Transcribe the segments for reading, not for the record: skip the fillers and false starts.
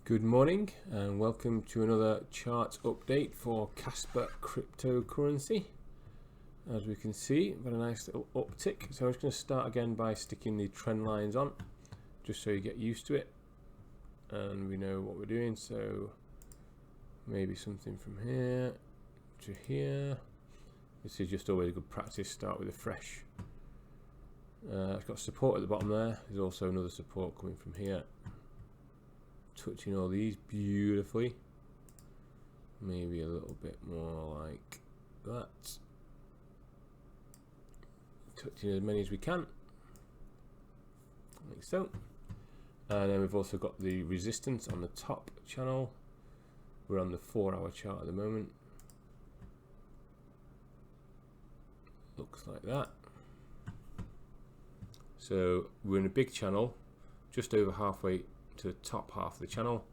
Good morning and welcome to another chart update for Kaspa cryptocurrency. As we can see, we've got a nice little uptick. So I'm just going to start again by sticking the trend lines on, just so you get used to it and we know what we're doing. So maybe something from here to here. This is just always a good practice. Start with a fresh. It's got support at the bottom there. There's also another support coming from here. Touching all these beautifully. Maybe a little bit more like that. Touching as many as we can, like so. And then we've also got the resistance on the top channel. We're on the 4-hour chart at the moment. Looks like that. So we're in a big channel, just over halfway to the top half of the channel,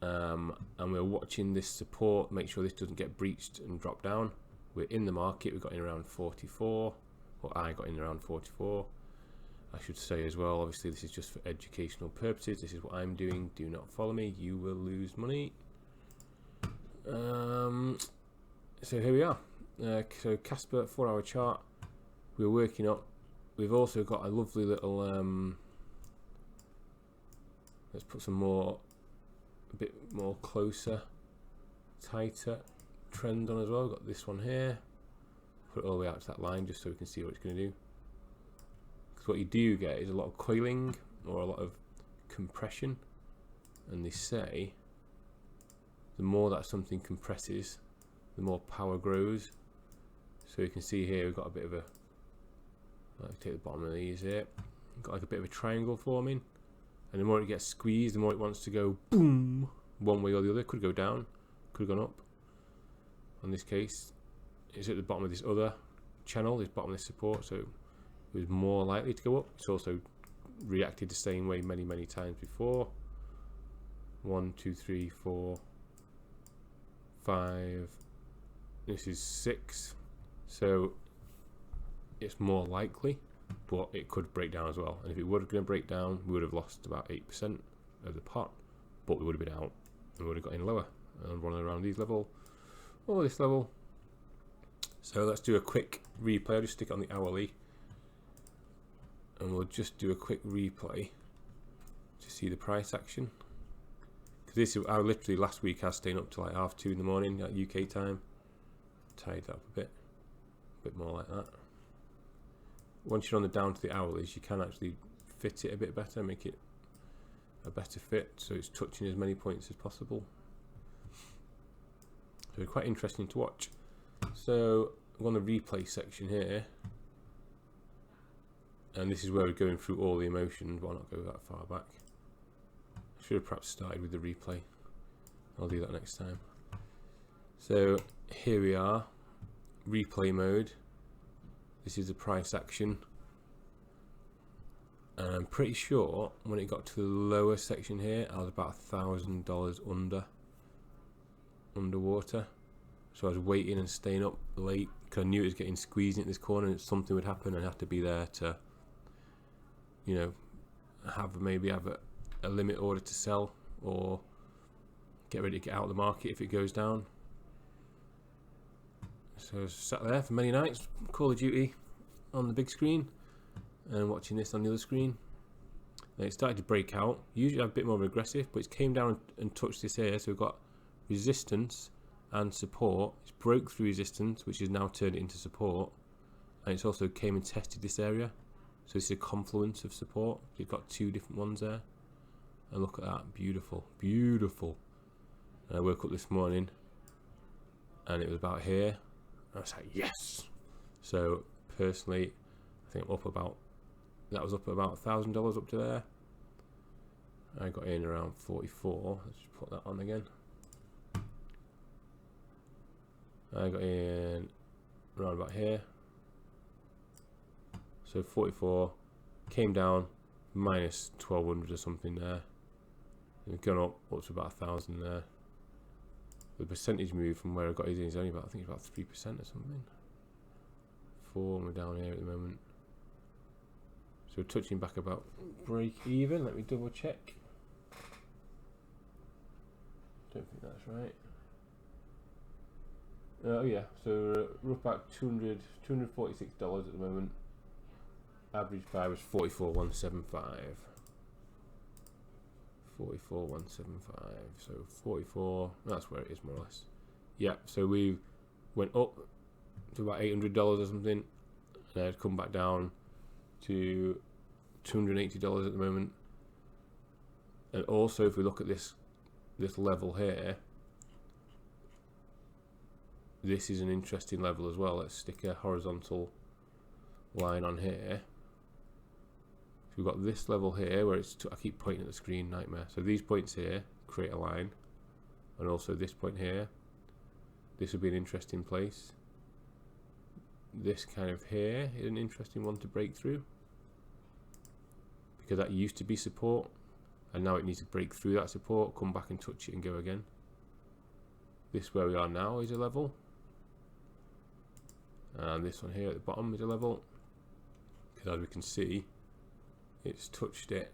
and we're watching this support, make sure this doesn't get breached and drop down. We're in the market. We got in around 44, or I got in around 44. I should say as well, obviously this is just for educational purposes. This is what I'm doing. Do not follow me, you will lose money. So here we are. So Kaspa 4-hour chart, we're working up. We've also got a lovely little let's put some more, a bit more closer, tighter trend on as well. We've got this one here. Put it all the way out to that line just so we can see what it's going to do. Because what you do get is a lot of coiling or a lot of compression. And they say the more that something compresses, the more power grows. So you can see here we've got a bit of a, let's take the bottom of these here. We've got like a bit of a triangle forming. And the more it gets squeezed, the more it wants to go boom, one way or the other. Could go down, could have gone up. In this case, it's at the bottom of this other channel, this bottom of this support, so it was more likely to go up. It's also reacted the same way many times before. 1, 2, 3, 4, 5. This is 6. So it's more likely, but it could break down as well. And if it were going to break down, we would have lost about 8% of the pot, but we would have been out and we would have got in lower and running around these level or this level. So let's do a quick replay. I'll just stick it on the hourly and we'll just do a quick replay to see the price action. Because this is, I literally last week I was staying up till like 2:30 in the morning at UK time. Tied that up a bit more like that. Once you're on the down to the hourlies, you can actually fit it a bit better, make it a better fit, so it's touching as many points as possible. So quite interesting to watch. So I'm on the replay section here, and this is where we're going through all the emotions. Why not go that far back? I should have perhaps started with the replay. I'll do that next time. So here we are, replay mode. This is the price action, and I'm pretty sure when it got to the lower section here, I was about $1,000 underwater. So I was waiting and staying up late because I knew it was getting squeezed in this corner, and something would happen, and I'd have to be there to, you know, maybe have a limit order to sell or get ready to get out of the market if it goes down. So I was sat there for many nights, Call of Duty on the big screen and watching this on the other screen. And it started to break out. Usually I'm a bit more aggressive, but it came down and touched this here. So we've got resistance and support. It's broke through resistance, which has now turned it into support. And it's also came and tested this area. So this is a confluence of support. You've got two different ones there. And look at that, beautiful, beautiful. And I woke up this morning and it was about here. I was like, yes. So personally, I think I'm up about, that was up about $1,000 up to there. I got in around 44. Let's just put that on again. I got in around about here. So 44, came down minus 1,200 or something there. We've gone up to about 1,000 there. The percentage move from where I got it in is only about, I think it's about 3% or something. 4, and we're down here at the moment. So we're touching back about break even. Let me double check. Don't think that's right. Oh yeah, so we're up about $246 at the moment. Average buy was 44,175. 44,175. So 44. That's where it is more or less. Yeah. So we went up to about $800 or something, and I'd come back down to $280 at the moment. And also, if we look at this level here, this is an interesting level as well. Let's stick a horizontal line on here. So we've got this level here where it's I keep pointing at the screen, nightmare. So these points here create a line, and also this point here. This would be an interesting place. This kind of here is an interesting one to break through, because that used to be support, and now it needs to break through that support, come back and touch it and go again. This where we are now is a level, and this one here at the bottom is a level, because as we can see, it's touched it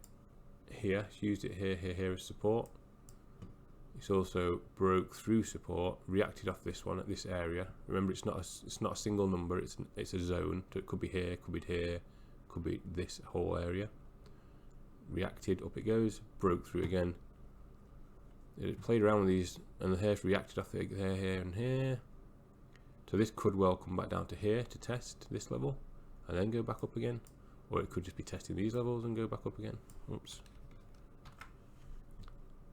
here, it's used it here as support. It's also broke through support, reacted off this one at this area. Remember, it's not a single number, it's a zone, so it could be here, could be here, could be this whole area. Reacted, up it goes, broke through again. It played around with these, and the hair's reacted off there, here, and here. So this could well come back down to here to test this level, and then go back up again. Or it could just be testing these levels and go back up again. Oops.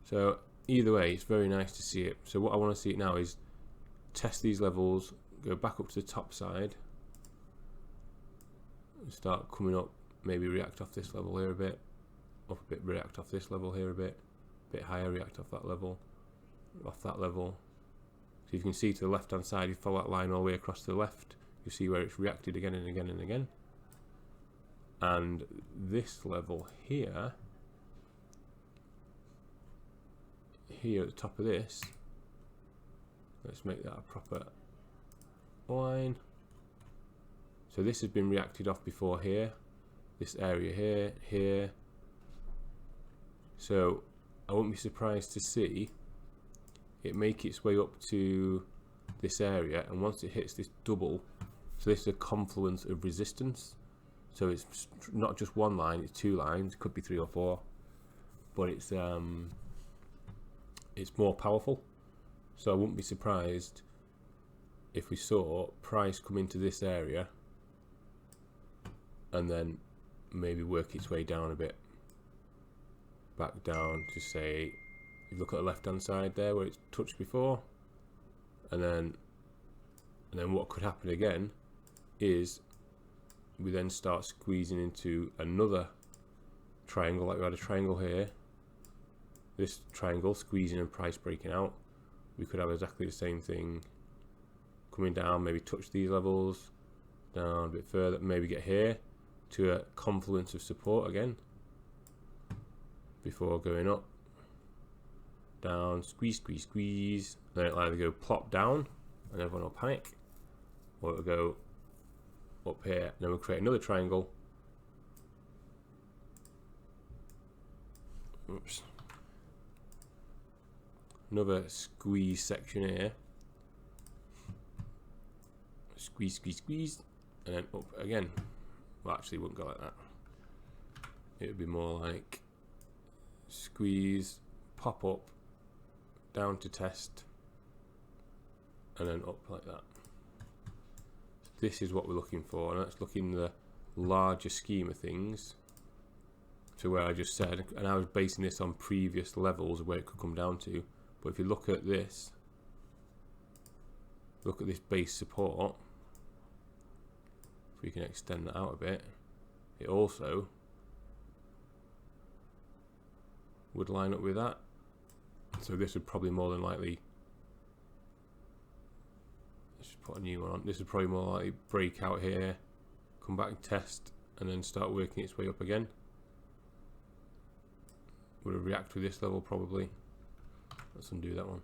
So either way, it's very nice to see it. So what I want to see it now is test these levels, go back up to the top side, and start coming up, maybe react off this level here a bit, up a bit, react off this level here a bit higher, react off that level, off that level. So you can see to the left hand side, you follow that line all the way across to the left, you see where it's reacted again and again and again. And this level here, at the top of this, let's make that a proper line. So this has been reacted off before here, this area here. So I wouldn't be surprised to see it make its way up to this area, and once it hits this double, so this is a confluence of resistance. So it's not just one line, it's two lines, it could be 3 or 4, but it's more powerful. So I wouldn't be surprised if we saw price come into this area and then maybe work its way down a bit, back down to, say, if you look at the left hand side there where it's touched before, and then what could happen again is we then start squeezing into another triangle, like we had a triangle here, this triangle squeezing and price breaking out. We could have exactly the same thing coming down, maybe touch these levels, down a bit further, maybe get here to a confluence of support again before going up, down, squeeze, then it'll either go plop down and everyone will panic, or it'll go up here, and then we'll create another triangle. Oops. Another squeeze section here. Squeeze, and then up again. Well, actually, it wouldn't go like that. It would be more like squeeze, pop up, down to test, and then up like that. This is what we're looking for, and let's look in the larger scheme of things to where I just said, and I was basing this on previous levels of where it could come down to. But if you look at this, base support, if we can extend that out a bit, it also would line up with that. So this would probably more than likely, let's just put a new one on, this would probably more likely break out here, come back and test, and then start working its way up again. Would it react with this level probably? Let's undo that one.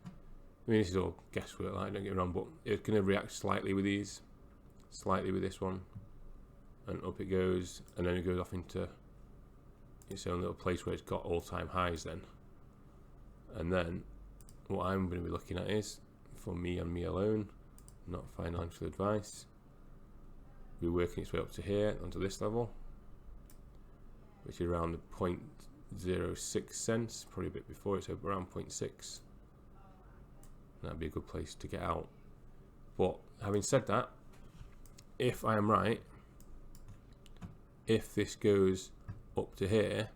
I mean, this is all guesswork, like, don't get me wrong, but it's going to react slightly with these, slightly with this one, and up it goes, and then it goes off into its own little place where it's got all-time highs then. And then what I'm going to be looking at is, for me and me alone, not financial advice, we're working its way up to here, onto this level, which is around the 0.06 cents, probably a bit before, it's around 0.6. That'd be a good place to get out. But having said that, if I am right, if this goes up to here,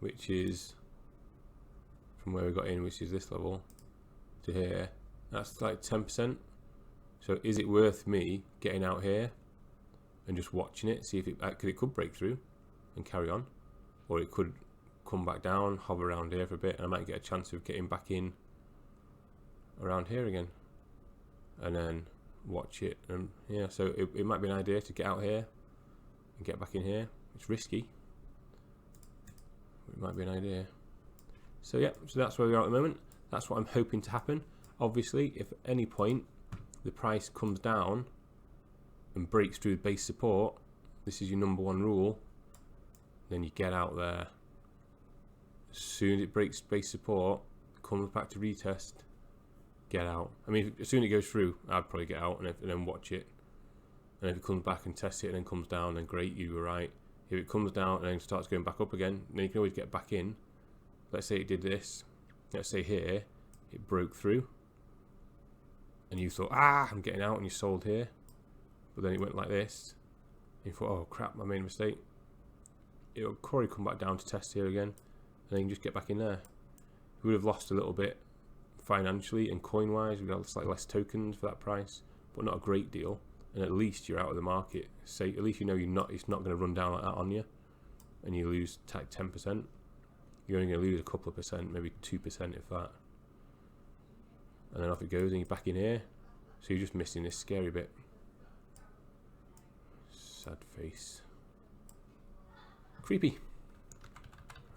which is from where we got in, which is this level, to here, that's like 10%. So is it worth me getting out here and just watching it, see if it could break through and carry on, or it could come back down, hover around here for a bit, and I might get a chance of getting back in around here again, and then watch it. And yeah, so it might be an idea to get out here and get back in here. It's risky, but it might be an idea. So yeah, so that's where we are at the moment. That's what I'm hoping to happen. Obviously, if at any point the price comes down and breaks through base support, this is your #1 rule, then you get out there. As soon as it breaks base support, comes back to retest, get out. I mean, as soon as it goes through, I'd probably get out and then watch it. And if it comes back and tests it and then comes down, then great, you were right. If it comes down and then starts going back up again, then you can always get back in. Let's say it did this. Let's say here, it broke through. And you thought, I'm getting out, and you sold here. But then it went like this. And you thought, oh crap, I made a mistake. It'll probably come back down to test here again. And then you can just get back in there. We would have lost a little bit financially and coin wise. We'd have slightly less tokens for that price, but not a great deal. And at least you're out of the market. Say, at least you know it's not going to run down like that on you, and you lose 10%. You're only going to lose a couple of percent, maybe 2% if that. And then off it goes, and you're back in here. So you're just missing this scary bit. Sad face. Creepy.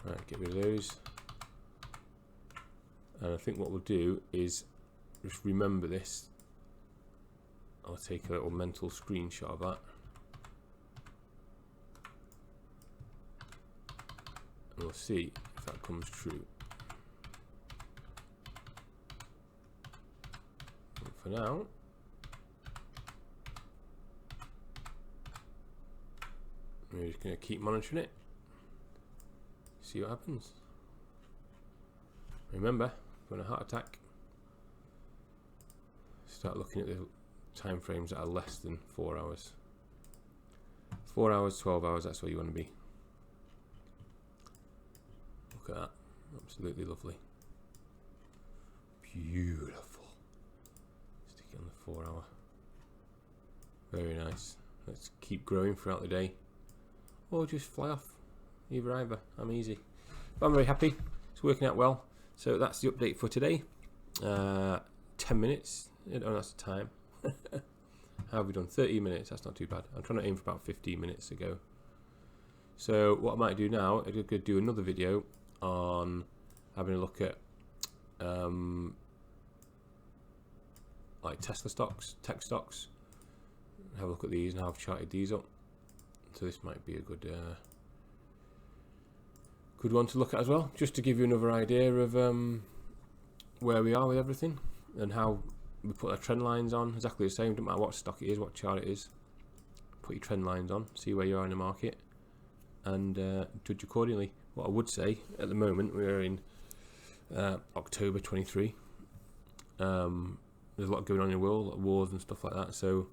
Right, get rid of those. And I think what we'll do is just remember this. I'll take a little mental screenshot of that. And we'll see if that comes true. But for now, we're just going to keep monitoring it. See what happens. Remember, when a heart attack, start looking at the time frames that are less than 4 hours. 4 hours, 12 hours, that's where you want to be. Look at that. Absolutely lovely. Beautiful. Stick it on the 4 hour. Very nice. Let's keep growing throughout the day. Or just fly off. Either. I'm easy. But I'm very happy. It's working out well. So that's the update for today. 10 minutes. Oh, that's the time. How have we done? 30 minutes. That's not too bad. I'm trying to aim for about 15 minutes to go. So what I might do now, I'm going to do another video on having a look at like Tesla stocks, tech stocks. Have a look at these and how I've charted these up. So this might be a good one to look at as well, just to give you another idea of where we are with everything and how we put our trend lines on. Exactly the same, don't matter what stock it is, what chart it is. Put your trend lines on, see where you are in the market, and judge accordingly. What I would say, at the moment we're in October 23. There's a lot going on in the world, a lot of wars and stuff like that, so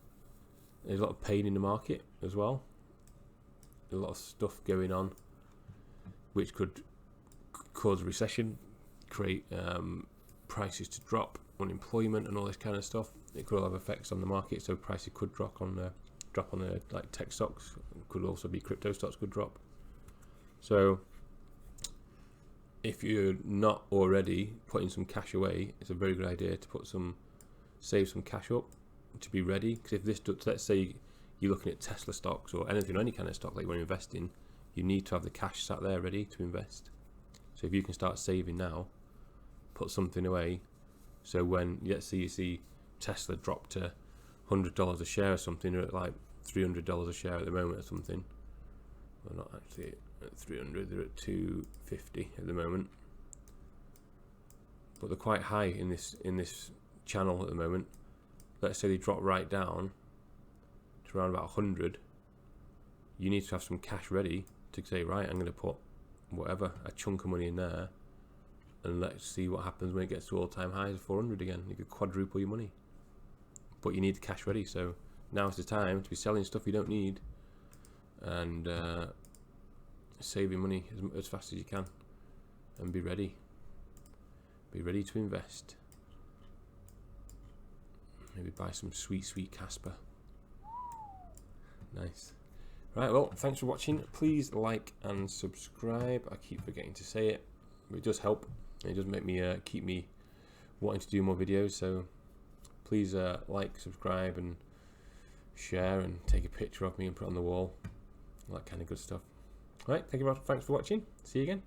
there's a lot of pain in the market as well. There's a lot of stuff going on which could cause a recession, create prices to drop, unemployment and all this kind of stuff. It could all have effects on the market, so prices could drop on the like tech stocks. It could also be crypto stocks could drop. So if you're not already putting some cash away, it's a very good idea to save some cash up to be ready. Because if this, let's say you're looking at Tesla stocks or anything, any kind of stock like you want to invest in, you need to have the cash sat there ready to invest. So if you can start saving now, put something away, so when, let's say you see Tesla drop to $100 a share or something, or at like $300 a share at the moment or something, They're not actually at 300, they're at 250 at the moment. But they're quite high in this channel at the moment. Let's say they drop right down to around about 100. You need to have some cash ready to say, right, I'm going to put whatever, a chunk of money in there, and let's see what happens when it gets to all-time highs of 400 again. You could quadruple your money, but you need the cash ready. So now's the time to be selling stuff you don't need and saving money as fast as you can, and be ready to invest. Maybe buy some sweet Kaspa. Nice. Right, well, thanks for watching. Please like and subscribe. I keep forgetting to say it, but it does help. It does make me keep me wanting to do more videos. So please like, subscribe, and share, and take a picture of me and put it on the wall. All that kind of good stuff. All right, thanks for watching. See you again.